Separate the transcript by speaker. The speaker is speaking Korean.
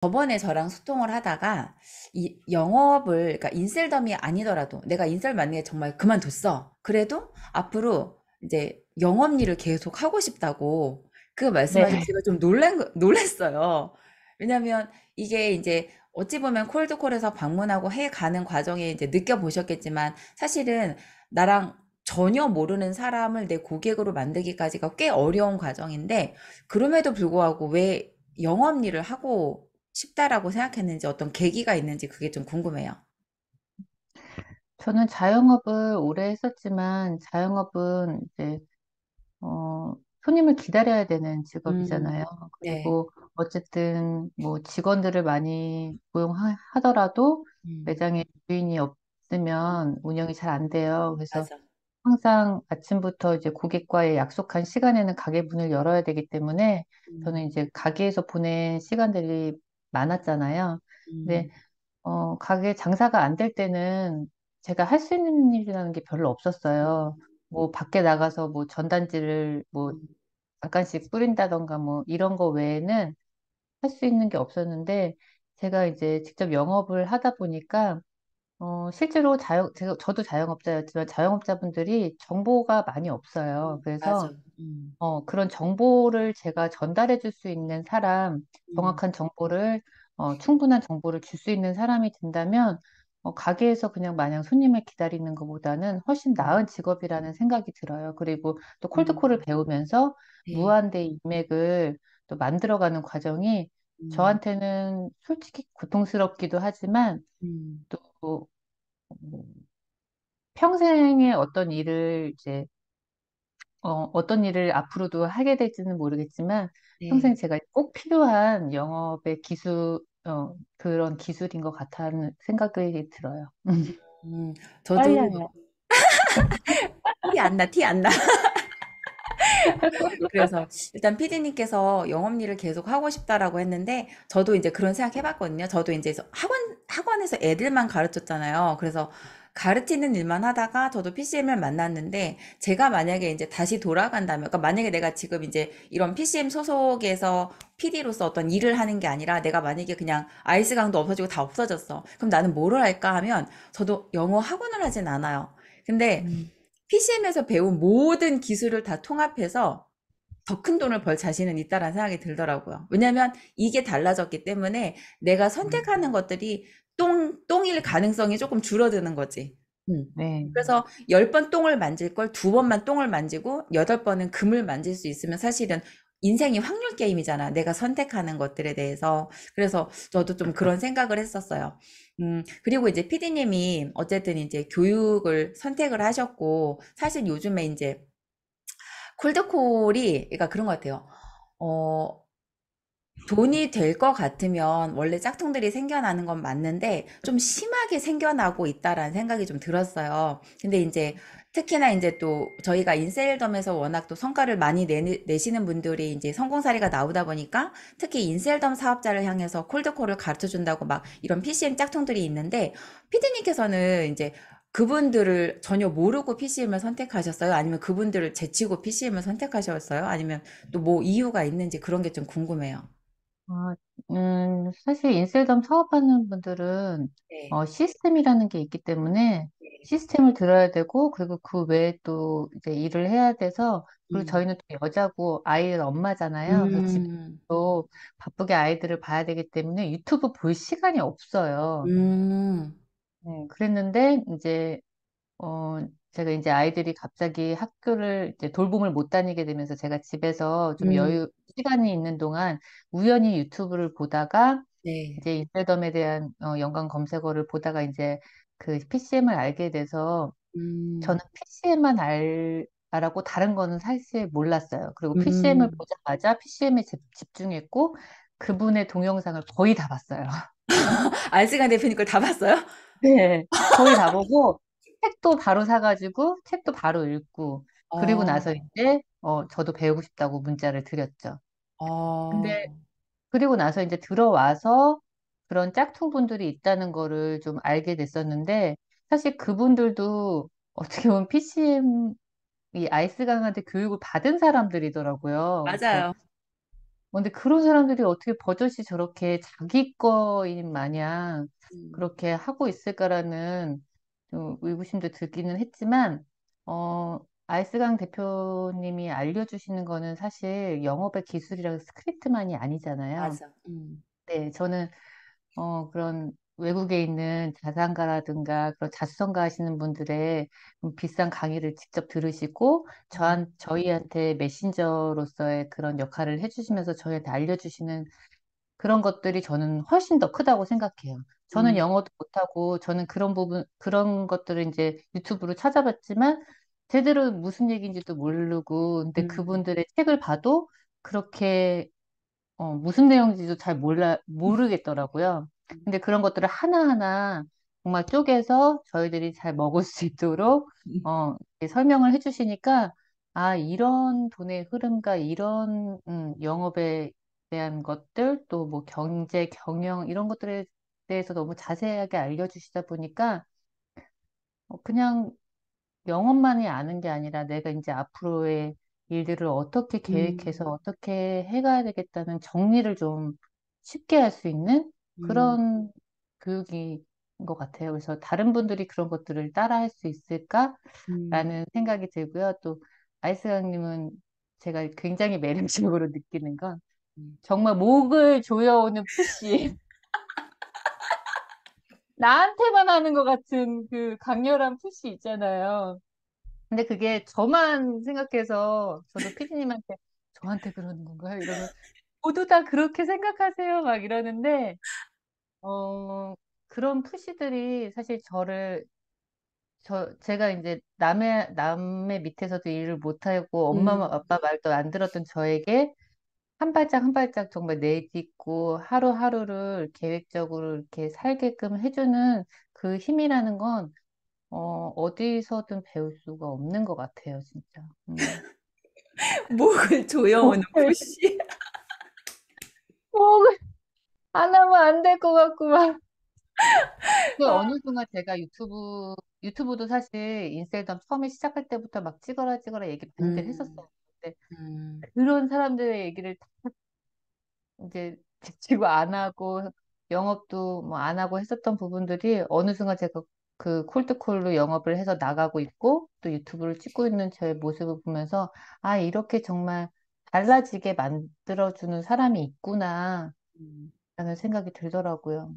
Speaker 1: 저번에 저랑 소통을 하다가 이 영업을 그러니까 인셀덤이 아니더라도 내가 인셀 만약에 정말 그만뒀어. 그래도 앞으로 이제 영업 일을 계속 하고 싶다고 그 말씀하셔서
Speaker 2: 네.
Speaker 1: 제가 좀 놀랬어요. 왜냐면 이게 이제 어찌 보면 콜드콜에서 방문하고 해 가는 과정에 이제 느껴보셨겠지만 사실은 나랑 전혀 모르는 사람을 내 고객으로 만들기까지가 꽤 어려운 과정인데 그럼에도 불구하고 왜 영업 일을 하고 싶다라고 생각했는지 어떤 계기가 있는지 그게 좀 궁금해요.
Speaker 2: 저는 자영업을 오래 했었지만 자영업은 이제 손님을 기다려야 되는
Speaker 1: 음,
Speaker 2: 직업이잖아요.
Speaker 1: 네.
Speaker 2: 그리고 어쨌든 뭐 직원들을 많이 고용하더라도
Speaker 1: 음,
Speaker 2: 매장에 주인이 없으면 운영이 잘 안 돼요. 그래서
Speaker 1: 맞아.
Speaker 2: 항상 아침부터 이제 고객과의 약속한 시간에는 가게 문을 열어야 되기 때문에 저는
Speaker 1: 음,
Speaker 2: 이제 가게에서 보낸 시간들이 많았잖아요. 근데
Speaker 1: 음,
Speaker 2: 가게 장사가 안 될 때는 제가 할 수 있는 일이라는 게 별로 없었어요. 뭐 밖에 나가서 뭐 전단지를 뭐
Speaker 1: 음,
Speaker 2: 잠깐씩 뿌린다던가 뭐 이런 거 외에는 할 수 있는 게 없었는데 제가 이제 직접 영업을 하다 보니까 실제로 저도 자영업자였지만 자영업자분들이 정보가 많이 없어요.
Speaker 1: 맞아.
Speaker 2: 그래서 그런 정보를 제가 전달해 줄 수 있는 사람,
Speaker 1: 음,
Speaker 2: 정확한 정보를, 충분한 정보를 줄 수 있는 사람이 된다면, 가게에서 그냥 마냥 손님을 기다리는 것보다는 훨씬
Speaker 1: 음,
Speaker 2: 나은 직업이라는 생각이 들어요. 그리고 또 콜드콜을
Speaker 1: 음,
Speaker 2: 배우면서
Speaker 1: 네.
Speaker 2: 무한대 인맥을 또 만들어가는 과정이
Speaker 1: 음,
Speaker 2: 저한테는 솔직히 고통스럽기도 하지만
Speaker 1: 음,
Speaker 2: 또 뭐 평생의 어떤 일을 이제 어떤 일을 앞으로도 하게 될지는 모르겠지만 평생
Speaker 1: 네.
Speaker 2: 제가 꼭 필요한 영업의 그런 기술인 것 같다는 생각이 들어요.
Speaker 1: 음, 저도
Speaker 2: 빨라요.
Speaker 1: 티 안 나, 티 안 나. 그래서 일단 피디님께서 영업 일을 계속 하고 싶다라고 했는데 저도 이제 그런 생각 해봤거든요. 저도 이제 학원에서 애들만 가르쳤잖아요. 그래서 가르치는 일만 하다가 저도 PCM을 만났는데 제가 만약에 이제 다시 돌아간다면, 그러니까 만약에 내가 지금 이제 이런 PCM 소속에서 PD로서 어떤 일을 하는 게 아니라 내가 만약에 그냥 아이스 강도 없어지고 다 없어졌어. 그럼 나는 뭐를 할까 하면 저도 영어 학원을 하진 않아요. 근데
Speaker 2: 음,
Speaker 1: PCM에서 배운 모든 기술을 다 통합해서 더 큰 돈을 벌 자신은 있다라는 생각이 들더라고요. 왜냐면 이게 달라졌기 때문에 내가 선택하는 것들이 똥일 가능성이 조금 줄어드는 거지. 음.
Speaker 2: 네.
Speaker 1: 그래서 10번 똥을 만질 걸 2번만 똥을 만지고 8번은 금을 만질 수 있으면 사실은 인생이 확률 게임이잖아. 내가 선택하는 것들에 대해서. 그래서 저도 좀 그런 생각을 했었어요. 그리고 이제 피디님이 어쨌든 이제 교육을 선택을 하셨고, 사실 요즘에 이제 콜드콜이, 그러니까 그런 것 같아요. 어, 돈이 될 것 같으면 원래 짝퉁들이 생겨나는 건 맞는데 좀 심하게 생겨나고 있다라는 생각이 좀 들었어요. 근데 이제 특히나 이제 또 저희가 인셀덤에서 워낙 또 성과를 많이 내시는 분들이 이제 성공 사례가 나오다 보니까 특히 인셀덤 사업자를 향해서 콜드콜을 가르쳐 준다고 막 이런 PCM 짝퉁들이 있는데 피디님께서는 이제 그분들을 전혀 모르고 PCM을 선택하셨어요? 아니면 그분들을 제치고 PCM을 선택하셨어요? 아니면 또 뭐 이유가 있는지 그런 게 좀 궁금해요.
Speaker 2: 아, 사실 인셀덤 사업하는 분들은
Speaker 1: 네.
Speaker 2: 시스템이라는 게 있기 때문에 시스템을 들어야 되고 그리고 그 외에 또 이제 일을 해야 돼서 그리고
Speaker 1: 음.
Speaker 2: 저희는 또 여자고 아이들 엄마잖아요. 그래서
Speaker 1: 음.
Speaker 2: 집도 바쁘게 아이들을 봐야 되기 때문에 유튜브 볼 시간이 없어요.
Speaker 1: 음.
Speaker 2: 네, 그랬는데 이제 어 제가 이제 아이들이 갑자기 학교를 이제 돌봄을 못 다니게 되면서 제가 집에서 좀
Speaker 1: 음.
Speaker 2: 시간이 있는 동안 우연히 유튜브를 보다가
Speaker 1: 네.
Speaker 2: 이제 인스타덤에 대한 연관 검색어를 보다가 이제 그 PCM을 알게 돼서 저는
Speaker 1: 음.
Speaker 2: PCM만 알아고 다른 거는 사실 몰랐어요. 그리고 PCM을
Speaker 1: 음.
Speaker 2: 보자마자 PCM에 집중했고 그분의 동영상을 거의 다 봤어요.
Speaker 1: 알스간 대표님 걸 다 봤어요?
Speaker 2: 네, 거의 다 보고 책도 바로 사가지고 책도 바로 읽고 그리고 나서
Speaker 1: 어.
Speaker 2: 이제 저도 배우고 싶다고 문자를 드렸죠. 근데
Speaker 1: 어.
Speaker 2: 그리고 나서 이제 들어와서 그런 짝퉁분들이 있다는 거를 좀 알게 됐었는데 사실 그분들도 어떻게 보면 PCM 이 아이스 강한테 교육을 받은 사람들이더라고요. 그래서
Speaker 1: 맞아요.
Speaker 2: 근데 그런 사람들이 어떻게 버젓이 저렇게 자기 거인 마냥
Speaker 1: 음,
Speaker 2: 그렇게 하고 있을까라는 좀 의구심도 들기는 했지만, 아이스강 대표님이 알려주시는 거는 사실 영업의 기술이랑 스크립트만이 아니잖아요.
Speaker 1: 맞아.
Speaker 2: 네, 저는 그런 외국에 있는 자산가라든가 그런 자수성가 하시는 분들의 비싼 강의를 직접 들으시고
Speaker 1: 음,
Speaker 2: 저희한테 메신저로서의 그런 역할을 해주시면서 저희한테 알려주시는 그런 것들이 저는 훨씬 더 크다고 생각해요. 저는
Speaker 1: 음,
Speaker 2: 영어도 못하고 저는 그런 부분, 그런 것들을 이제 유튜브로 찾아봤지만 제대로 무슨 얘기인지도 모르고 근데
Speaker 1: 음,
Speaker 2: 그분들의 책을 봐도 그렇게 무슨 내용인지도 잘 모르겠더라고요. 근데 그런 것들을 하나하나 정말 쪼개서 저희들이 잘 먹을 수 있도록, 이렇게 설명을 해주시니까, 아, 이런 돈의 흐름과 이런, 영업에 대한 것들, 또 뭐 경제, 경영, 이런 것들에 대해서 너무 자세하게 알려주시다 보니까, 그냥 영업만이 아는 게 아니라 내가 이제 앞으로의 일들을 어떻게 계획해서
Speaker 1: 음,
Speaker 2: 어떻게 해가야 되겠다는 정리를 좀 쉽게 할 수 있는
Speaker 1: 음,
Speaker 2: 그런 교육인 것 같아요. 그래서 다른 분들이 그런 것들을 따라 할 수
Speaker 1: 음,
Speaker 2: 있을까라는 생각이 들고요. 또 아이스강님은 제가 굉장히 매력적으로 느끼는 건
Speaker 1: 음,
Speaker 2: 정말 목을 조여오는 푸시. 나한테만 하는 것 같은 그 강렬한 푸시 있잖아요. 근데 그게 저만 생각해서 저도 피디님한테 저한테 그러는 건가요? 이러면 모두 다 그렇게 생각하세요. 막 이러는데 그런 푸시들이 사실 제가 이제 남의 밑에서도 일을 못하고 엄마
Speaker 1: 음,
Speaker 2: 아빠 말도 안 들었던 저에게 한 발짝 한 발짝 정말 내딛고 하루하루를 계획적으로 이렇게 살게끔 해주는 그 힘이라는 건 어디서든 배울 수가 없는 것 같아요, 진짜.
Speaker 1: 목을 조여오는 푸시.
Speaker 2: 목을 안 하면 안 될 것 같고 막. 그 어느 순간 제가 유튜브도 사실 인스타그램 처음에 시작할 때부터 막 찍어라 찍어라 얘기 많이들
Speaker 1: 음,
Speaker 2: 했었어요. 근데
Speaker 1: 음,
Speaker 2: 그런 사람들의 얘기를 다 이제 지고 안 하고 영업도 뭐 안 하고 했었던 부분들이 어느 순간 제가 그 콜드콜로 영업을 해서 나가고 있고 또 유튜브를 찍고 있는 제 모습을 보면서 아, 이렇게 정말 달라지게 만들어주는 사람이 있구나
Speaker 1: 음.
Speaker 2: 라는 생각이 들더라고요.